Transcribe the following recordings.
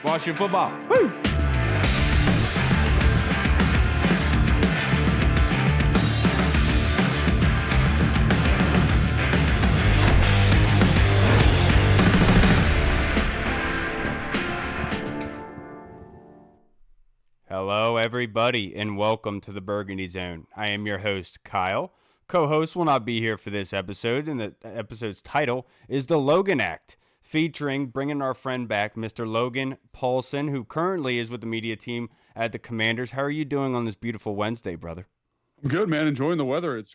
Washington football. Woo! Hello, everybody, and welcome to the Burgundy Zone. I am your host, Kyle. Co-host will not be here for this episode, and the episode's title is The Logan Act, featuring bringing our friend back, Mr. Logan Paulsen, who currently is with the media team at the Commanders. How are you doing on this beautiful Wednesday, brother? I'm good, man. Enjoying the weather. It's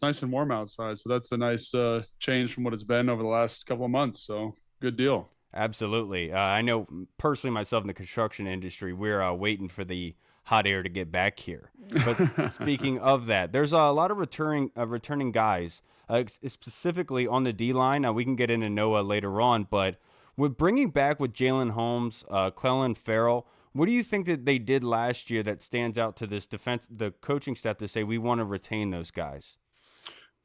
nice and warm outside, so that's a nice change from what it's been over the last couple of months. So good deal. Absolutely. I know personally myself in the construction industry, we're waiting for the hot air to get back here. But speaking of that, there's a lot of returning guys, specifically on the D-line. We can get into Noah later on, but with bringing back with Jalen Holmes, Clelin Ferrell, what do you think that they did last year that stands out to this the coaching staff to say we want to retain those guys?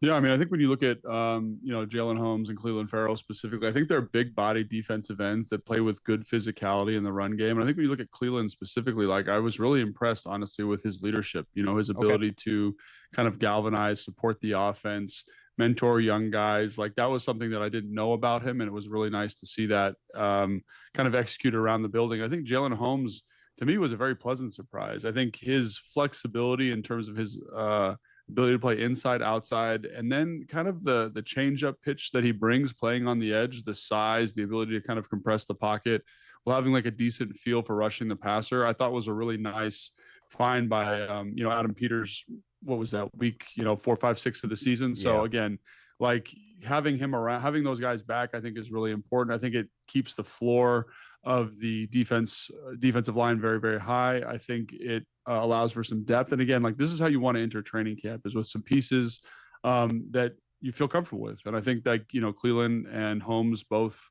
Yeah, I mean, I think when you look at Jalen Holmes and Clelin Ferrell specifically, I think they're big body defensive ends that play with good physicality in the run game. And I think when you look at Clelin specifically, like I was really impressed, honestly, with his leadership. You know, his ability to kind of galvanize, support the offense, mentor young guys. Like that was something that I didn't know about him, and it was really nice to see that kind of execute around the building. I think Jalen Holmes, to me, was a very pleasant surprise. I think his flexibility in terms of his ability to play inside, outside, and then kind of the change up pitch that he brings playing on the edge, the size, the ability to kind of compress the pocket while having like a decent feel for rushing the passer, I thought was a really nice find by Adam Peters. What was that week, 4, 5, 6 of the season? So again, like having him around, having those guys back, I think is really important. I think it keeps the floor of the defensive line very, very high. I think it allows for some depth. And again, like this is how you want to enter training camp, is with some pieces that you feel comfortable with. And I think that, Clelin and Holmes both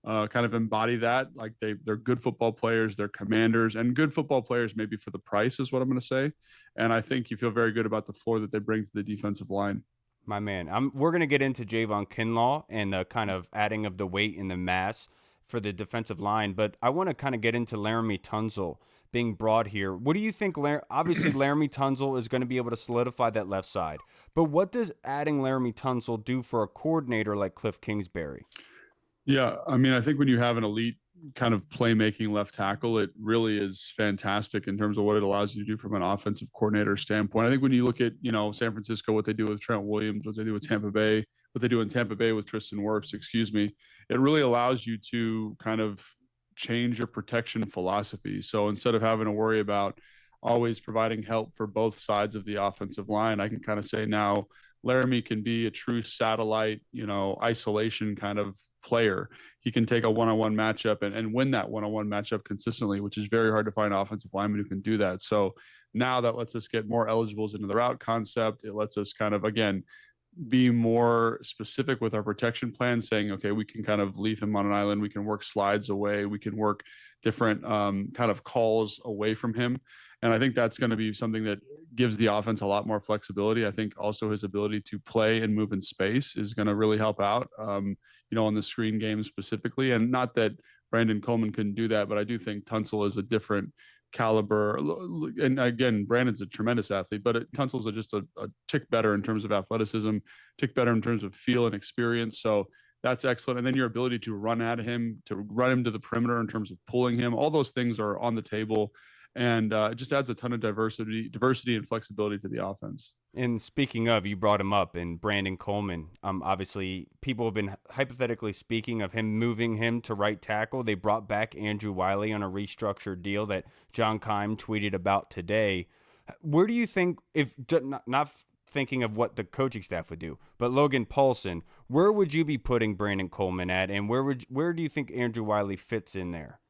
kind of embody that. Like they're good football players, they're commanders, and good football players maybe for the price is what I'm going to say. And I think you feel very good about the floor that they bring to the defensive line. My man, we're going to get into Javon Kinlaw and the kind of adding of the weight and the mass for the defensive line, but I want to kind of get into Laremy Tunsil being brought here. What do you think? Obviously, Laremy Tunsil is going to be able to solidify that left side, but what does adding Laremy Tunsil do for a coordinator like Cliff Kingsbury? Yeah, I mean, I think when you have an elite kind of playmaking left tackle, it really is fantastic in terms of what it allows you to do from an offensive coordinator standpoint. I think when you look at, San Francisco, what they do with Trent Williams, what they do with Tampa Bay, what they do in Tampa Bay with Tristan Wirfs, it really allows you to kind of change your protection philosophy. So instead of having to worry about always providing help for both sides of the offensive line, I can kind of say now Laremy can be a true satellite, isolation kind of player. He can take a one-on-one matchup and win that one-on-one matchup consistently, which is very hard to find offensive linemen who can do that. So now that lets us get more eligibles into the route concept. It lets us kind of, again, be more specific with our protection plan, saying, okay, we can kind of leave him on an island. We can work slides away. We can work different kind of calls away from him. And I think that's going to be something that gives the offense a lot more flexibility. I think also his ability to play and move in space is going to really help out, on the screen game specifically. And not that Brandon Coleman couldn't do that, but I do think Tunsil is a different caliber. And again, Brandon's a tremendous athlete, but Tunsil's just a tick better in terms of athleticism, tick better in terms of feel and experience. So that's excellent. And then your ability to run at him, to run him to the perimeter in terms of pulling him, all those things are on the table. And it just adds a ton of diversity and flexibility to the offense. And speaking of, you brought him up, and Brandon Coleman. Obviously, people have been hypothetically speaking of him moving him to right tackle. They brought back Andrew Wiley on a restructured deal that John Keim tweeted about today. Where do you think, if not thinking of what the coaching staff would do, but Logan Paulsen, where would you be putting Brandon Coleman at, and where do you think Andrew Wiley fits in there?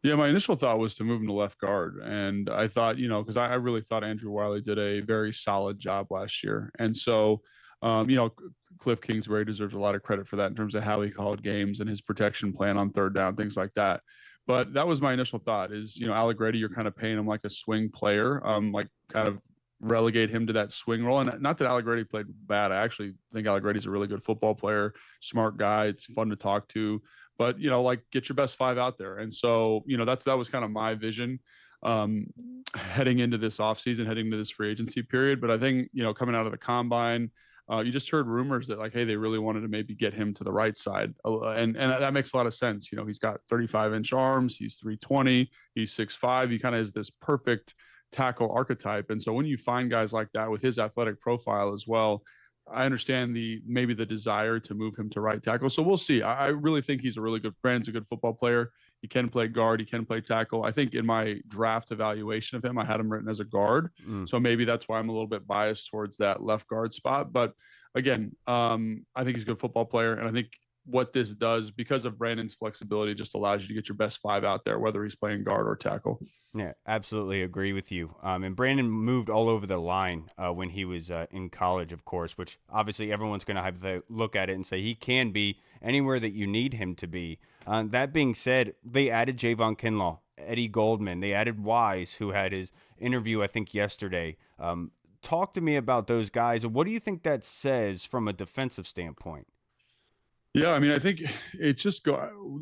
Yeah, my initial thought was to move him to left guard. And I thought, because I really thought Andrew Wiley did a very solid job last year. And so, Cliff Kingsbury deserves a lot of credit for that in terms of how he called games and his protection plan on third down, things like that. But that was my initial thought is, Allegretti, you're kind of paying him like a swing player, like kind of relegate him to that swing role. And not that Allegretti played bad. I actually think Allegretti's a really good football player, smart guy. It's fun to talk to. but like get your best 5 out there. And so, that was kind of my vision um, heading into this offseason, heading into this free agency period. But I think, coming out of the combine, you just heard rumors that like, hey, they really wanted to maybe get him to the right side, and that makes a lot of sense. He's got 35-inch arms, he's 320, he's 6'5". He kind of is this perfect tackle archetype, and so when you find guys like that with his athletic profile as well, I understand maybe the desire to move him to right tackle. So we'll see. I really think he's a really good Brandon's a good football player. He can play guard. He can play tackle. I think in my draft evaluation of him, I had him written as a guard. Mm. So maybe that's why I'm a little bit biased towards that left guard spot. But again, I think he's a good football player. And I think what this does, because of Brandon's flexibility, just allows you to get your best 5 out there, whether he's playing guard or tackle. Yeah, absolutely agree with you. And Brandon moved all over the line when he was in college, of course, which obviously everyone's going to have to look at it and say he can be anywhere that you need him to be. That being said, they added Javon Kinlaw, Eddie Goldman. They added Wise, who had his interview, I think, yesterday. Talk to me about those guys. What do you think that says from a defensive standpoint? Yeah, I mean, I think it's just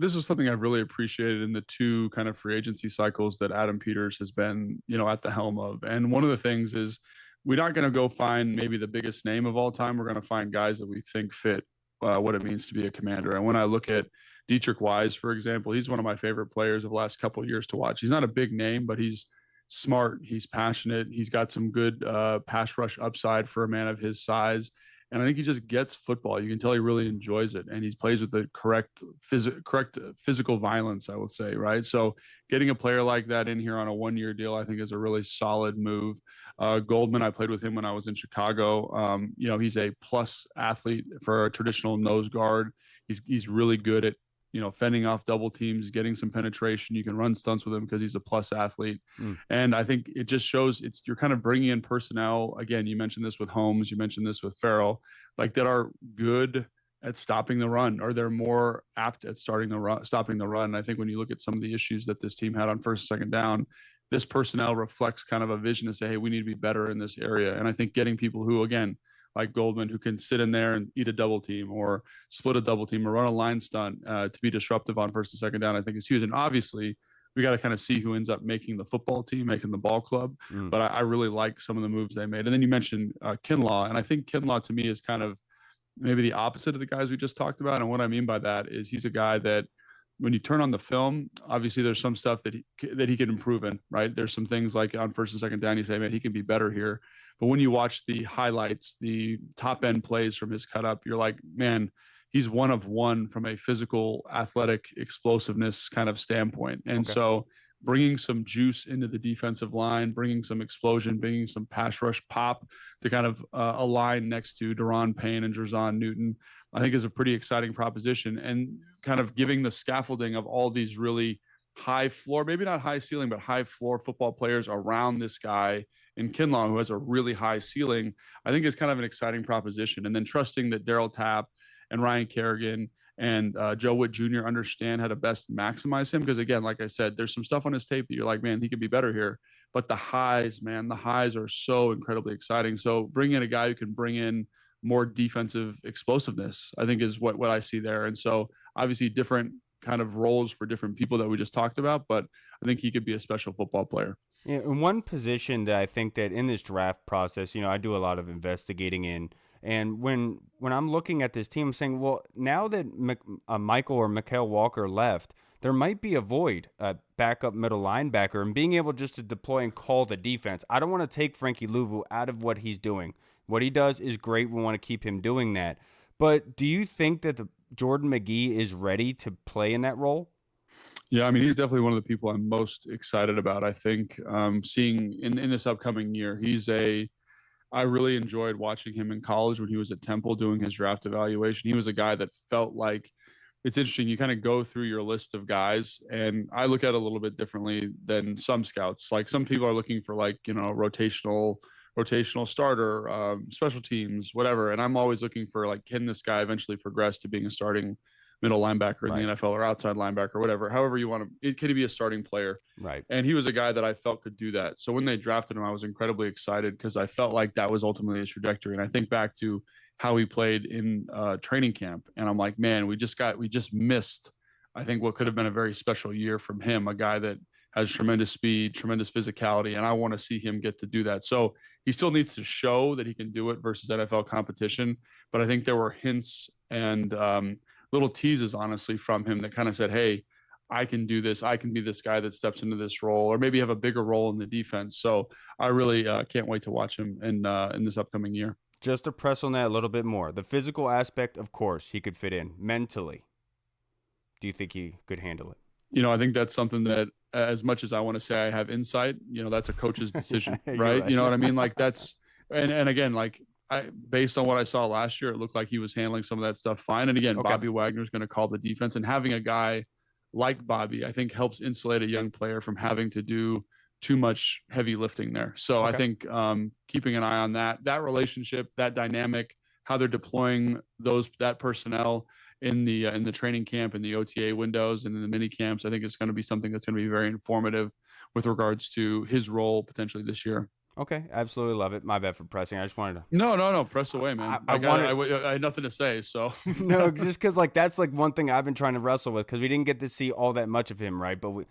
this is something I've really appreciated in the 2 kind of free agency cycles that Adam Peters has been, at the helm of. And one of the things is we're not going to go find maybe the biggest name of all time. We're going to find guys that we think fit what it means to be a commander. And when I look at Dietrich Wise, for example, he's one of my favorite players of the last couple of years to watch. He's not a big name, but he's smart. He's passionate. He's got some good pass rush upside for a man of his size. And I think he just gets football. You can tell he really enjoys it, and he plays with the correct physical violence, I would say, right? So getting a player like that in here on a 1-year deal, I think, is a really solid move. Goldman, I played with him when I was in Chicago. He's a plus athlete for a traditional nose guard. He's really good at fending off double teams, getting some penetration. You can run stunts with him because he's a plus athlete. Mm. And I think it just shows you're kind of bringing in personnel. Again, you mentioned this with Holmes, you mentioned this with Farrell, like that are good at stopping the run, or they're more apt at stopping the run. And I think when you look at some of the issues that this team had on first and second down, this personnel reflects kind of a vision to say, hey, we need to be better in this area. And I think getting people who, again, like Goldman, who can sit in there and eat a double team or split a double team or run a line stunt to be disruptive on first and second down, I think is huge. And obviously, we got to kind of see who ends up making the football team, making the ball club. Mm. But I really like some of the moves they made. And then you mentioned Kinlaw, and I think Kinlaw to me is kind of maybe the opposite of the guys we just talked about. And what I mean by that is he's a guy that when you turn on the film, obviously there's some stuff that he can improve in, right? There's some things like on first and second down, you say, man, he can be better here. But when you watch the highlights, the top end plays from his cut up, you're like, man, he's one of one from a physical, athletic explosiveness kind of standpoint. And Okay. so bringing some juice into the defensive line, bringing some explosion, bringing some pass rush pop to kind of align next to Daron Payne and Jerzon Newton, I think is a pretty exciting proposition, and kind of giving the scaffolding of all these really high floor, maybe not high ceiling, but high floor football players around this guy in Kinlaw, who has a really high ceiling, I think is kind of an exciting proposition. And then trusting that Daryl Tapp and Ryan Kerrigan and Joe Witt Jr. understand how to best maximize him. Because again, like I said, there's some stuff on his tape that you're like, man, he could be better here. But the highs, man, the highs are so incredibly exciting. So bringing in a guy who can bring in more defensive explosiveness, I think is what I see there. And so obviously different kind of roles for different people that we just talked about, but I think he could be a special football player. Yeah, and one position that I think that in this draft process, I do a lot of investigating in, and when I'm looking at this team, I'm saying, well, now that Michael or Mikael Walker left, there might be a void, a backup middle linebacker, and being able just to deploy and call the defense. I don't want to take Frankie Louvu out of what he's doing. What he does is great. We want to keep him doing that. But do you think that Jordan McGee is ready to play in that role? Yeah, I mean, he's definitely one of the people I'm most excited about. I think seeing in this upcoming year, I really enjoyed watching him in college when he was at Temple doing his draft evaluation. He was a guy that felt like it's interesting. You kind of go through your list of guys, and I look at it a little bit differently than some scouts. Like some people are looking for rotational starter, special teams, whatever. And I'm always looking for like, can this guy eventually progress to being a starting middle linebacker in Right. the NFL or outside linebacker, whatever, however you want to, can he be a starting player? Right. And he was a guy that I felt could do that. So when they drafted him, I was incredibly excited because I felt like that was ultimately his trajectory. And I think back to how he played in training camp, and I'm like, man, we just missed I think, what could have been a very special year from him, a guy that has tremendous speed, tremendous physicality, and I want to see him get to do that. So he still needs to show that he can do it versus NFL competition. But I think there were hints and little teases, honestly, from him that kind of said, hey, I can do this. I can be this guy that steps into this role, or maybe have a bigger role in the defense. So I really can't wait to watch him in this upcoming year. Just to press on that a little bit more, the physical aspect, of course, he could fit in. Mentally, do you think he could handle it? I think that's something that, as much as I want to say I have insight, that's a coach's decision, You're right? You know what I mean? right. Like that's, and again, like based on what I saw last year, it looked like he was handling some of that stuff fine. And again, Okay. Bobby Wagner's going to call the defense, and having a guy like Bobby, I think, helps insulate a young player from having to do too much heavy lifting there. So I think keeping an eye on that relationship, that dynamic, how they're deploying that personnel in the training camp and the OTA windows and in the mini camps, I think it's going to be something that's going to be very informative with regards to his role potentially this year. Okay, absolutely love it. My bad for pressing. I just wanted to. No, press away, man. I wanted. I had nothing to say, so. No, just because that's one thing I've been trying to wrestle with, because we didn't get to see all that much of him, right? But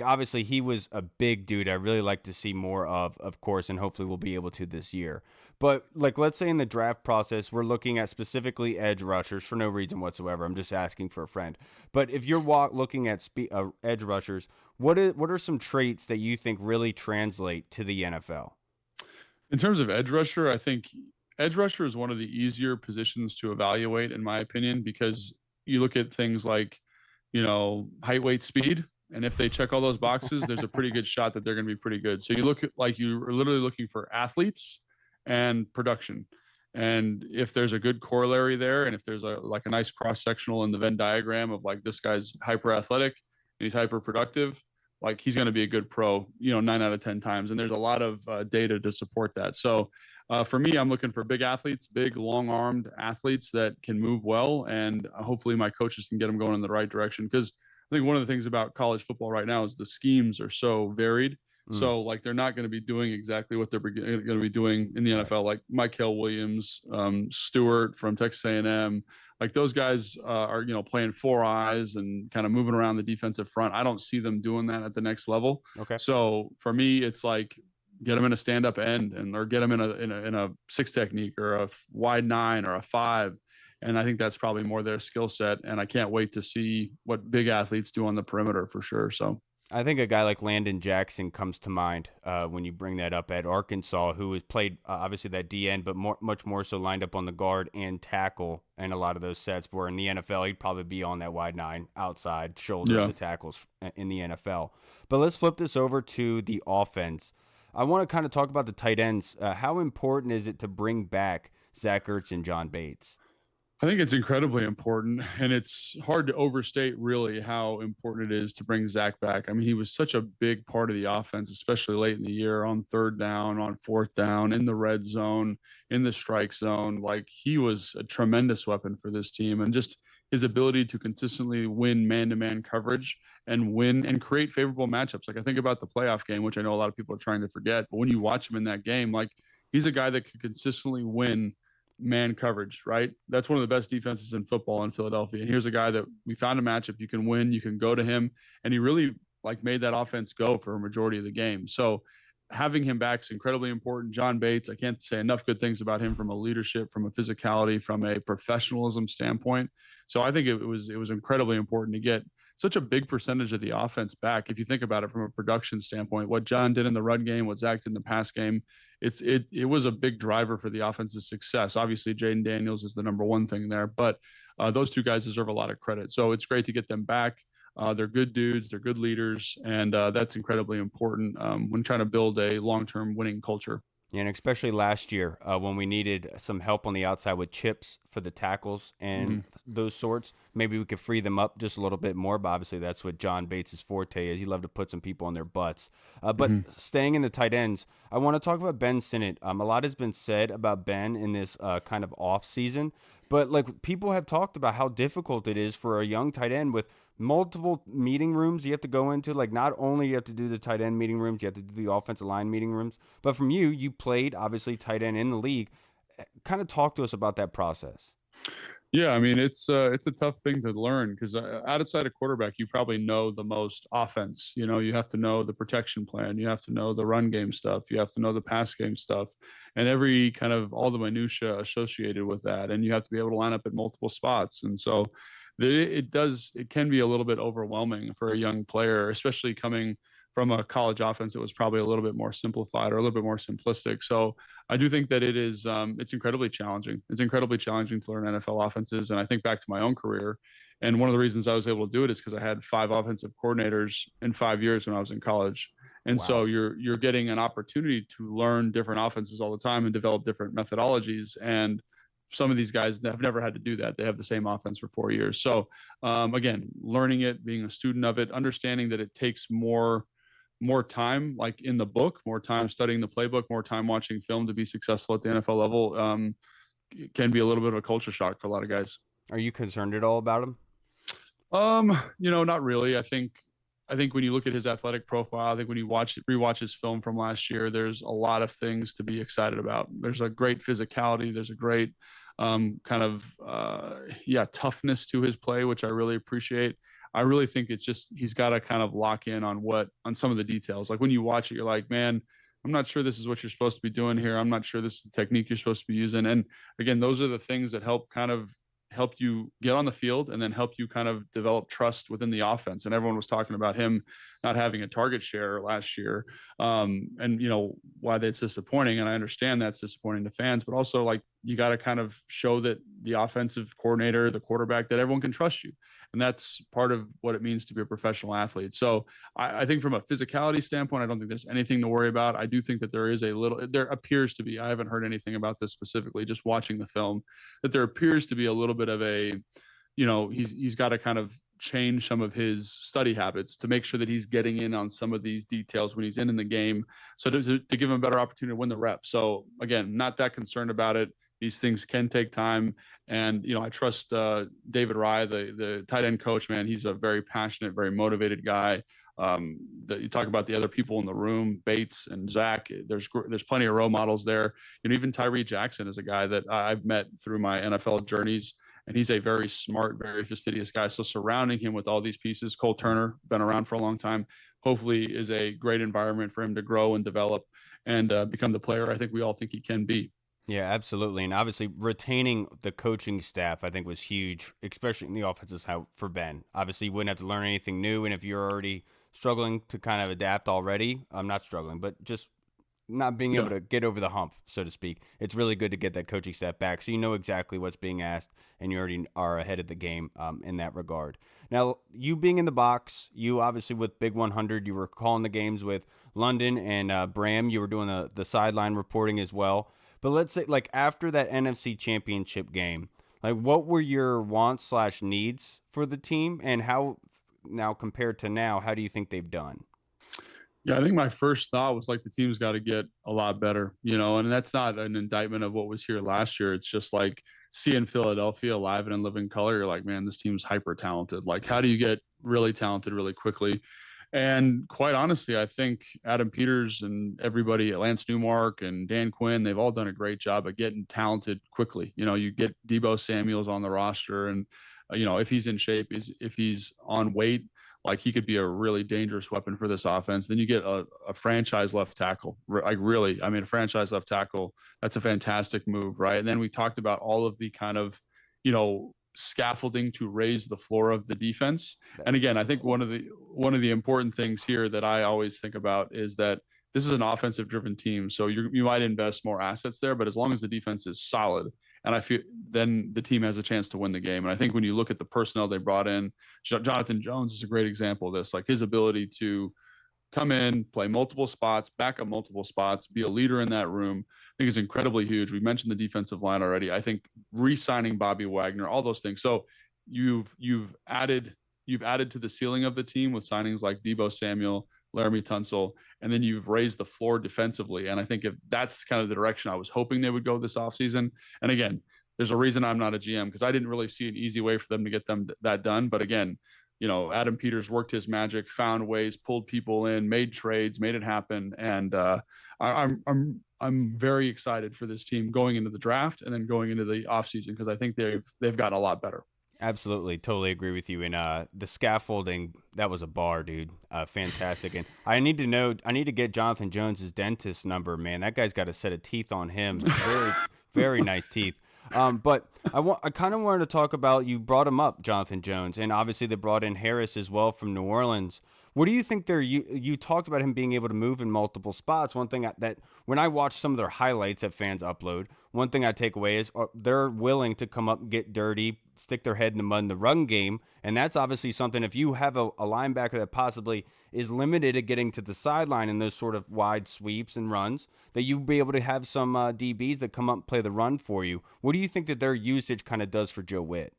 obviously he was a big dude. I really like to see more of course, and hopefully we'll be able to this year. But let's say in the draft process, we're looking at specifically edge rushers for no reason whatsoever. I'm just asking for a friend. But if you're looking at edge rushers, what are some traits that you think really translate to the NFL? In terms of edge rusher, I think edge rusher is one of the easier positions to evaluate, in my opinion, because you look at things like, height, weight, speed. And if they check all those boxes, there's a pretty good shot that they're going to be pretty good. So you look at, like, you're literally looking for athletes and production. And if there's a good corollary there, and if there's a nice cross sectional in the Venn diagram of like, this guy's hyper athletic and he's hyper productive, like he's going to be a good pro, 9 out of 10 times. And there's a lot of data to support that. So for me, I'm looking for big athletes, big, long-armed athletes that can move well. And hopefully my coaches can get them going in the right direction. Because I think one of the things about college football right now is the schemes are so varied. So like they're not going to be doing exactly what they're going to be doing in the NFL. Like Michael Williams, Stewart from Texas A&M, like those guys are playing four eyes and kind of moving around the defensive front. I don't see them doing that at the next level. Okay. So for me, it's like get them in a stand-up end or get them in a six technique or a wide nine or a five. And I think that's probably more their skill set. And I can't wait to see what big athletes do on the perimeter for sure. So I think a guy like Landon Jackson comes to mind when you bring that up at Arkansas, who has played obviously that D end, but much more so lined up on the guard and tackle and a lot of those sets. Where in the NFL, he'd probably be on that wide nine outside shoulder of the tackles in the NFL. But let's flip this over to the offense. I want to kind of talk about the tight ends. How important is it to bring back Zach Ertz and John Bates? I think it's incredibly important, and it's hard to overstate really how important it is to bring Zach back. I mean, he was such a big part of the offense, especially late in the year on third down, on fourth down, in the red zone, in the strike zone. Like he was a tremendous weapon for this team, and just his ability to consistently win man-to-man coverage and win and create favorable matchups. Like I think about the playoff game, which I know a lot of people are trying to forget, but when you watch him in that game, like he's a guy that could consistently win man coverage, right? That's one of the best defenses in football in Philadelphia. And here's a guy that we found a matchup you can win, you can go to him, and he really like made that offense go for a majority of the game. So having him back is incredibly important. John Bates, I can't say enough good things about him from a leadership, from a physicality, from a professionalism standpoint. So I think it was incredibly important to get such a big percentage of the offense back. If you think about it from a production standpoint, what John did in the run game, what Zach did in the pass game, it was a big driver for the offense's success. Obviously, Jayden Daniels is the number one thing there, but those two guys deserve a lot of credit. So it's great to get them back. They're good dudes, they're good leaders, and that's incredibly important when trying to build a long-term winning culture. And especially last year when we needed some help on the outside with chips for the tackles and those sorts. Maybe we could free them up just a little bit more, but obviously that's what John Bates' forte is. He loved to put some people on their butts. But staying in the tight ends, I want to talk about Ben Sinnott. A lot has been said about Ben in this kind of off season, but like people have talked about how difficult it is for a young tight end with multiple meeting rooms you have to go into. Like not only you have to do the tight end meeting rooms, you have to do the offensive line meeting rooms, but from you played obviously tight end in the league. Kind of talk to us about that process. Yeah, I mean it's a tough thing to learn because outside of quarterback, you probably know the most offense. You know, you have to know the protection plan, you have to know the run game stuff, you have to know the pass game stuff, and every kind of all the minutia associated with that, and you have to be able to line up at multiple spots. And so, it can be a little bit overwhelming for a young player, especially coming from a college offense that was probably a little bit more simplified or a little bit more simplistic. So I do think that it's incredibly challenging. It's incredibly challenging to learn NFL offenses. And I think back to my own career, and one of the reasons I was able to do it is because I had 5 offensive coordinators in 5 years when I was in college. And so Wow. you're getting an opportunity to learn different offenses all the time and develop different methodologies. And some of these guys have never had to do that. They have the same offense for 4 years. So again, learning it, being a student of it, understanding that it takes more time, like in the book, more time studying the playbook, more time watching film to be successful at the NFL level, can be a little bit of a culture shock for a lot of guys. Are you concerned at all about him? Not really. I think when you look at his athletic profile, I think when you rewatch his film from last year, there's a lot of things to be excited about. There's a great physicality. There's a great toughness to his play, which I really appreciate. I really think it's just he's got to kind of lock in on some of the details. Like when you watch it, you're like, man, I'm not sure this is what you're supposed to be doing here. I'm not sure this is the technique you're supposed to be using. And again, those are the things that help you get on the field and then help you kind of develop trust within the offense. And everyone was talking about him not having a target share last year, and why that's disappointing. And I understand that's disappointing to fans, but also like you got to kind of show that the offensive coordinator, the quarterback, that everyone can trust you, and that's part of what it means to be a professional athlete. So I think from a physicality standpoint, I don't think there's anything to worry about. I do think that there appears to be. I haven't heard anything about this specifically. Just watching the film, that there appears to be a little bit of he's got to kind of change some of his study habits to make sure that he's getting in on some of these details when he's in the game, so to give him a better opportunity to win the rep. So again, not that concerned about it. These things can take time, and I trust David Rye, the tight end coach. Man, he's a very passionate, very motivated guy. You talk about the other people in the room, Bates and Zach. There's plenty of role models there. Even Tyree Jackson is a guy that I've met through my NFL journeys, and he's a very smart, very fastidious guy. So surrounding him with all these pieces, Cole Turner, been around for a long time, hopefully is a great environment for him to grow and develop and become the player I think we all think he can be. Yeah, absolutely. And obviously, retaining the coaching staff, I think, was huge, especially in the offensive side for Ben. Obviously, you wouldn't have to learn anything new. And if you're already struggling to kind of adapt already, I'm not struggling, but just not being able Yeah. to get over the hump, so to speak, it's really good to get that coaching staff back. So you know exactly what's being asked, and you already are ahead of the game in that regard. Now, you being in the box, you obviously with Big 100, you were calling the games with London and Bram. You were doing the sideline reporting as well. But let's say, like, after that NFC Championship game, like, what were your wants slash needs for the team, and how now compared to now, how do you think they've done? Yeah, I think my first thought was like the team's got to get a lot better, and that's not an indictment of what was here last year. It's just like seeing Philadelphia alive and in living color. You're like, man, this team's hyper talented. Like, how do you get really talented really quickly? And quite honestly, I think Adam Peters and everybody, Lance Newmark and Dan Quinn, they've all done a great job of getting talented quickly. You get Debo Samuels on the roster, and if he's in shape, if he's on weight, like he could be a really dangerous weapon for this offense. Then you get a franchise left tackle. Like really, I mean, a franchise left tackle, that's a fantastic move, right? And then we talked about all of the kind of, scaffolding to raise the floor of the defense. And again, I think one of the important things here that I always think about is that this is an offensive driven team. So you might invest more assets there, but as long as the defense is solid, and I feel then the team has a chance to win the game. And I think when you look at the personnel they brought in, Jonathan Jones is a great example of this. Like his ability to come in, play multiple spots, back up multiple spots, be a leader in that room, I think is incredibly huge. We mentioned the defensive line already. I think re-signing Bobby Wagner, all those things. So you've added to the ceiling of the team with signings like Debo Samuel, Laramie Tunsil, and then you've raised the floor defensively. And I think if that's kind of the direction I was hoping they would go this offseason. And again, there's a reason I'm not a GM because I didn't really see an easy way for them to get them that done. But again, Adam Peters worked his magic, found ways, pulled people in, made trades, made it happen, and I'm very excited for this team going into the draft and then going into the offseason because I think they've gotten a lot better. Absolutely, totally agree with you. And the scaffolding, that was a bar, dude. Fantastic. And I need to get Jonathan Jones's dentist number, man. That guy's got a set of teeth on him. Very, very nice teeth. But I kind of wanted to talk about, you brought him up, Jonathan Jones, and obviously they brought in Harris as well from New Orleans. What do you think you talked about him being able to move in multiple spots. One thing that when I watch some of their highlights that fans upload, one thing I take away is they're willing to come up, get dirty, stick their head in the mud in the run game. And that's obviously something, if you have a linebacker that possibly is limited at getting to the sideline in those sort of wide sweeps and runs, that you'll be able to have some DBs that come up and play the run for you. What do you think that their usage kind of does for Joe Witt?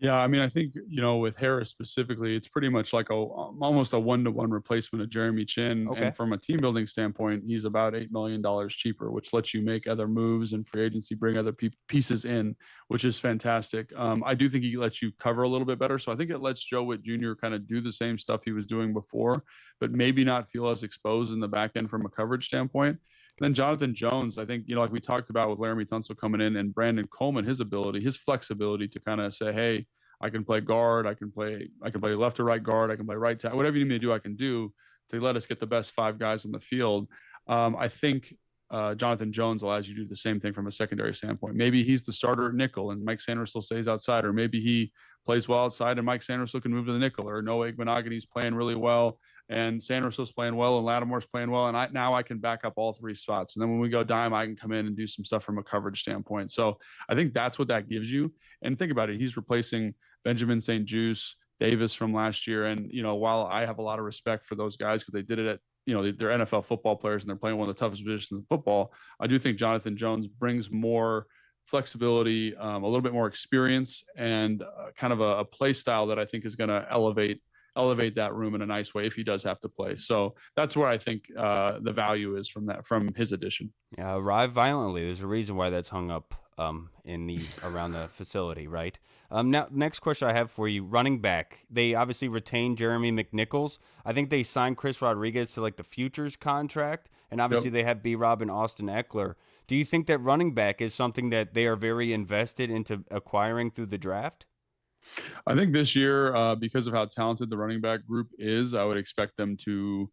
Yeah, I mean, I think, with Harris specifically, it's pretty much like almost a one-to-one replacement of Jeremy Chin. Okay. And from a team building standpoint, he's about $8 million cheaper, which lets you make other moves and free agency, bring other pieces in, which is fantastic. I do think he lets you cover a little bit better. So I think it lets Joe Witt Jr. kind of do the same stuff he was doing before, but maybe not feel as exposed in the back end from a coverage standpoint. Then Jonathan Jones, I think, like we talked about with Laramie Tunsil coming in and Brandon Coleman, his flexibility to kind of say, hey, I can play guard, I can play left or right guard, I can play right tackle, whatever you need me to do, I can do to let us get the best five guys on the field. I think Jonathan Jones allows you to do the same thing from a secondary standpoint. Maybe he's the starter at nickel and Mike Sanders still stays outside, or maybe he plays well outside and Mike Sanders still can move to the nickel, or Noah Igbenogany's playing really well and Sanders is playing well and Lattimore's playing well. And now I can back up all three spots. And then when we go dime, I can come in and do some stuff from a coverage standpoint. So I think that's what that gives you. And think about it. He's replacing Benjamin St-Juste, Davis from last year. And, while I have a lot of respect for those guys because they did it at, they're NFL football players and they're playing one of the toughest positions in football, I do think Jonathan Jones brings more flexibility, a little bit more experience, and kind of a play style that I think is going to elevate that room in a nice way if he does have to play. So that's where I think the value is from his addition. Yeah, arrive violently. There's a reason why that's hung up around the facility, right? Now, next question I have for you: running back. They obviously retained Jeremy McNichols. I think they signed Chris Rodriguez to like the futures contract, and obviously they have B-Rob and Austin Eckler. Do you think that running back is something that they are very invested into acquiring through the draft? I think this year, because of how talented the running back group is, I would expect them to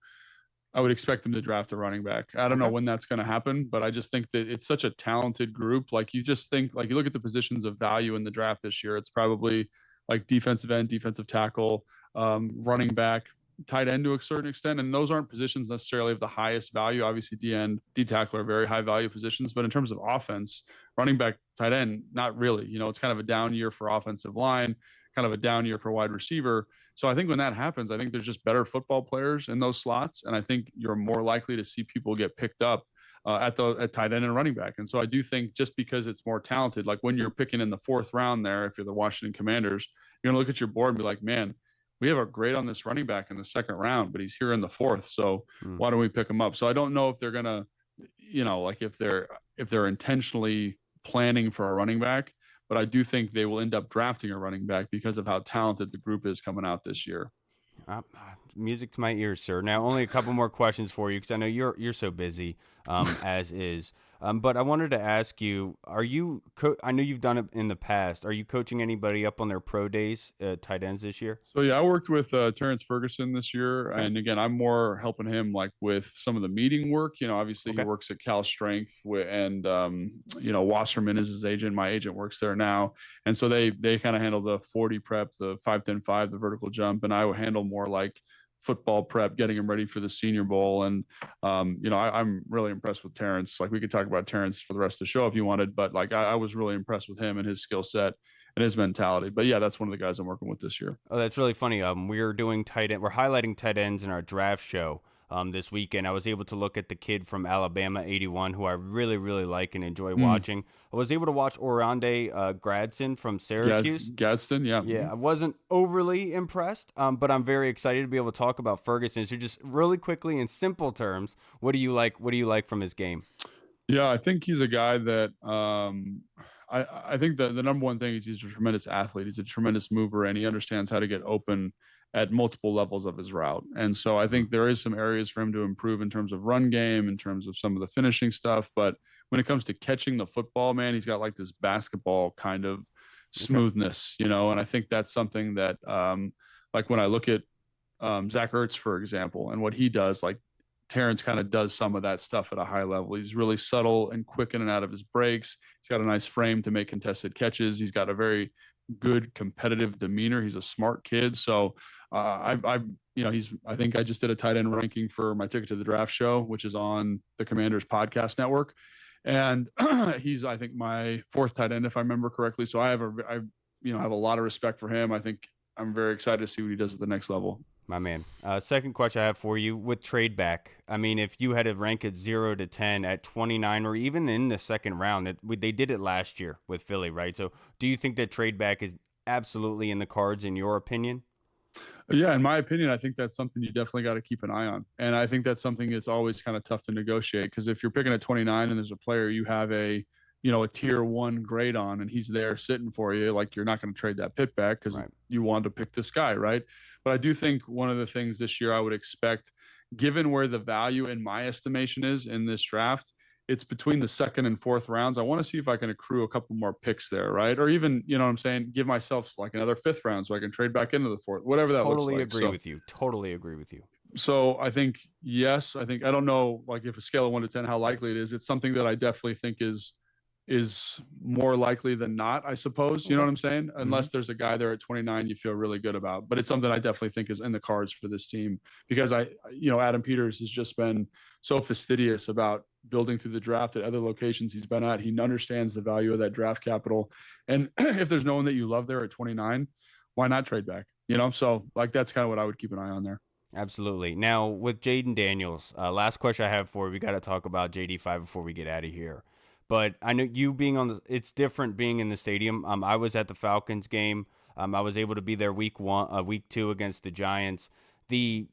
draft a running back. I don't know when that's going to happen, but I just think that it's such a talented group. Like you just think, like you look at the positions of value in the draft this year, it's probably like defensive end, defensive tackle, running back, tight end to a certain extent. And those aren't positions necessarily of the highest value. Obviously, D end, D tackle are very high value positions, but in terms of offense, running back, tight end, not really. It's kind of a down year for offensive line, kind of a down year for wide receiver. So I think when that happens, I think there's just better football players in those slots, and I think you're more likely to see people get picked up at tight end and running back. And so I do think just because it's more talented, like when you're picking in the fourth round there, if you're the Washington Commanders, you're gonna look at your board and be like, man, we have a grade on this running back in the second round, but he's here in the fourth. So why don't we pick him up? So I don't know if they're gonna, like if they're intentionally planning for a running back, but I do think they will end up drafting a running back because of how talented the group is coming out this year. Music to my ears, sir. Now, only a couple more questions for you because I know you're so busy, as is. But I wanted to ask you: are you? I know you've done it in the past. Are you coaching anybody up on their pro days, tight ends this year? So yeah, I worked with Terrence Ferguson this year, Okay. and again, I'm more helping him like with some of the meeting work. Obviously he works at Cal Strength, and Wasserman is his agent. My agent works there now, and so they kind of handle the 40 prep, the 5-10-5, the vertical jump, and I would handle more like football prep, getting him ready for the Senior Bowl. And I'm really impressed with Terrence. Like we could talk about Terrence for the rest of the show if you wanted, but like I was really impressed with him and his skill set and his mentality. But yeah, that's one of the guys I'm working with this year. Oh, that's really funny. We're doing tight end. We're highlighting tight ends in our draft show this weekend. I was able to look at the kid from Alabama, 81, who I really, really like and enjoy watching. I was able to watch Orlando Gradson from Syracuse. Gadsden, yeah. Yeah, I wasn't overly impressed, but I'm very excited to be able to talk about Ferguson. So just really quickly in simple terms, what do you like? What do you like from his game? Yeah, I think he's a guy that I think the number one thing is he's a tremendous athlete. He's a tremendous mover, and he understands how to get open at multiple levels of his route. And so I think there is some areas for him to improve in terms of run game, in terms of some of the finishing stuff. But when it comes to catching the football, man, he's got like this basketball kind of Okay. smoothness, you know. And I think that's something that, like when I look at Zach Ertz, for example, and what he does, like Terrence kind of does some of that stuff at a high level. He's really subtle and quick in and out of his breaks. He's got a nice frame to make contested catches. He's got a very good competitive demeanor. He's a smart kid. So I think I just did a tight end ranking for my Ticket to the Draft show, which is on the Commanders podcast network. And he's, I think, my fourth tight end, if I remember correctly. So I have a lot of respect for him. I think I'm very excited to see what he does at the next level. My man. Second question I have for you with Tradeback. I mean, if you had to rank it 0 to 10 at 29 or even in the second round, they did it last year with Philly, right? So do you think that Tradeback is absolutely in the cards in your opinion? Yeah, in my opinion, I think that's something you definitely got to keep an eye on. And I think that's something that's always kind of tough to negotiate, because if you're picking at 29 and there's a player you have a tier one grade on and he's there sitting for you, like, you're not going to trade that pick back because Right. you wanted to pick this guy, right? But I do think one of the things this year I would expect, given where the value in my estimation is in this draft, it's between the second and fourth rounds. I want to see if I can accrue a couple more picks there, right? Or even, you know what I'm saying, give myself like another fifth round so I can trade back into the fourth, whatever that looks Totally like. agree with you. Totally agree with you. So I think, yes, I think, I don't know, like, if a scale of 1 to 10 how likely it is. It's something that I definitely think is more likely than not, I suppose. You know Okay. what I'm saying? Mm-hmm. Unless there's a guy there at 29 you feel really good about. But it's something I definitely think is in the cards for this team, because Adam Peters has just been so fastidious about building through the draft at other locations he's been at. He understands the value of that draft capital. And if there's no one that you love there at 29, why not trade back? So like, that's kind of what I would keep an eye on there. Absolutely. Now, with Jayden Daniels, last question I have for you. We got to talk about JD5 before we get out of here. But I know you being it's different being in the stadium. I was at the Falcons game. I was able to be there week 2 against the Giants. The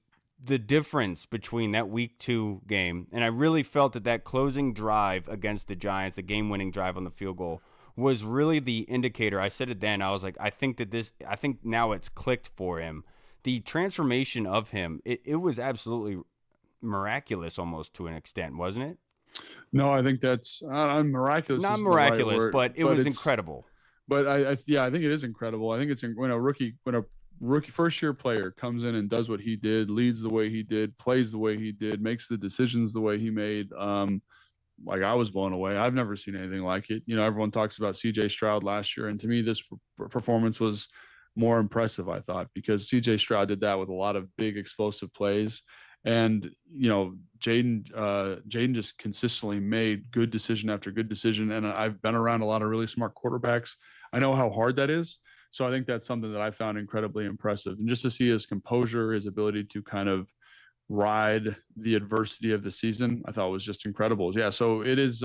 difference between that week 2 game, and I really felt that closing drive against the Giants, the game-winning drive on the field goal, was really the indicator. I said it then. I was like, I think now it's clicked for him. The transformation of him, it was absolutely miraculous almost to an extent, wasn't it? No, I think that's miraculous Not isn't the right miraculous, word, but it was incredible. but I think it is incredible. I think it's when a rookie first year player comes in and does what he did, leads the way he did, plays the way he did, makes the decisions the way he made. Like, I was blown away. I've never seen anything like it. Everyone talks about CJ Stroud last year, and to me, this performance was more impressive, I thought, because CJ Stroud did that with a lot of big explosive plays. And Jayden just consistently made good decision after good decision. And I've been around a lot of really smart quarterbacks. I know how hard that is. So I think that's something that I found incredibly impressive. And just to see his composure, his ability to kind of ride the adversity of the season, I thought was just incredible. Yeah. So it is.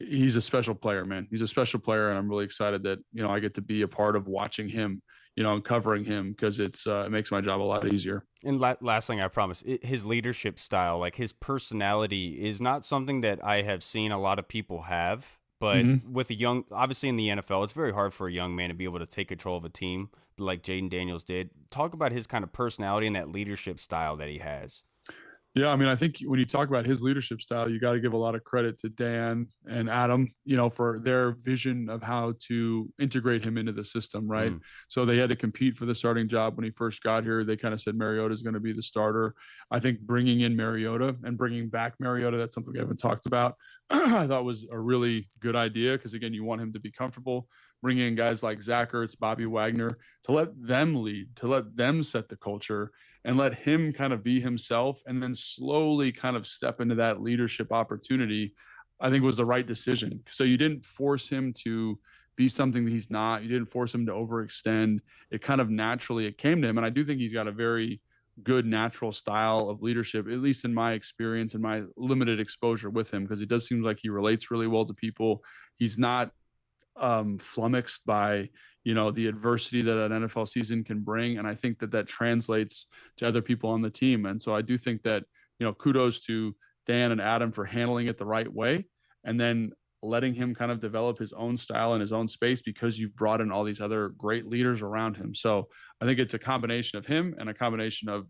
He's a special player, man. He's a special player, and I'm really excited that I get to be a part of watching him, and covering him, because it makes my job a lot easier. And last thing, I promise, his leadership style, like his personality, is not something that I have seen a lot of people have. But Mm-hmm. with obviously in the NFL, it's very hard for a young man to be able to take control of a team like Jayden Daniels did. Talk about his kind of personality and that leadership style that he has. Yeah, I mean, I think when you talk about his leadership style, you got to give a lot of credit to Dan and Adam, for their vision of how to integrate him into the system, right? Mm. So they had to compete for the starting job when he first got here. They kind of said Mariota is going to be the starter. I think bringing in Mariota and bringing back Mariota, that's something we haven't talked about, I thought was a really good idea, because, again, you want him to be comfortable. Bringing in guys like Zach Ertz, Bobby Wagner, to let them lead, to let them set the culture, and let him kind of be himself, and then slowly kind of step into that leadership opportunity, I think was the right decision. So you didn't force him to be something that he's not. You didn't force him to overextend. It kind of naturally, it came to him. And I do think he's got a very good natural style of leadership, at least in my experience and my limited exposure with him, because it does seem like he relates really well to people. He's not flummoxed by the adversity that an NFL season can bring, and I think that translates to other people on the team. And so I do think that kudos to Dan and Adam for handling it the right way, and then letting him kind of develop his own style in his own space because you've brought in all these other great leaders around him. So I think it's a combination of him and a combination of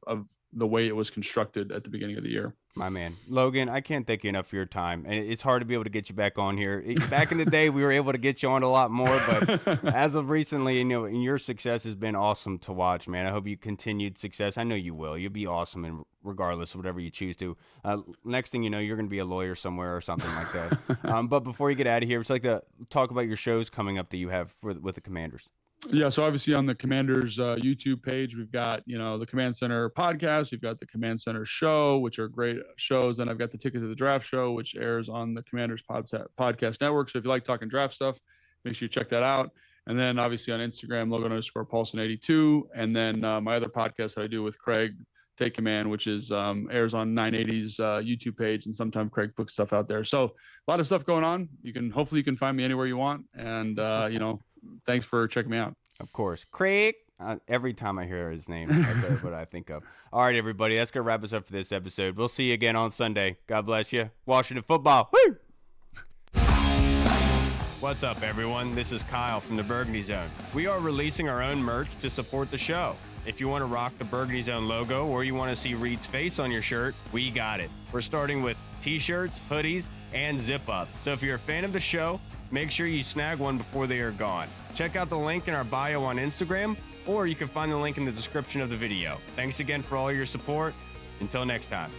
the way it was constructed at the beginning of the year. My man, Logan, I can't thank you enough for your time. And it's hard to be able to get you back on here. Back in the day, we were able to get you on a lot more, but as of recently, you know, and your success has been awesome to watch, man. I hope you continued success. I know you will. You'll be awesome, and regardless of whatever you choose to. Next thing you know, you're going to be a lawyer somewhere or something like that. But before you get out of here, I'd like to talk about your shows coming up that you have with the Commanders. Yeah, so obviously on the Commanders YouTube page, we've got, you know, the Command Center podcast, we've got the Command Center show, which are great shows. Then I've got the Ticket to the Draft show, which airs on the Commanders podcast network. So if you like talking draft stuff, make sure you check that out. And then obviously on Instagram, Logan_Paulsen82. And then my other podcast that I do with Craig, Take Command, which is airs on 980's YouTube page, and sometimes Craig puts stuff out there. So a lot of stuff going on. Hopefully you can find me anywhere you want. And you know, thanks for checking me out. Of course, Craig. Every time I hear his name, that's what I think of. All right, everybody, that's gonna wrap us up for this episode. We'll see you again on Sunday. God bless you. Washington football. Woo! What's up, everyone? This is Kyle from the Burgundy Zone. We are releasing our own merch to support the show. If you want to rock the Burgundy Zone logo or you want to see Reed's face on your shirt, we got it. We're starting with t-shirts, hoodies, and zip-up. So if you're a fan of the show, make sure you snag one before they are gone. Check out the link in our bio on Instagram, or you can find the link in the description of the video. Thanks again for all your support. Until next time.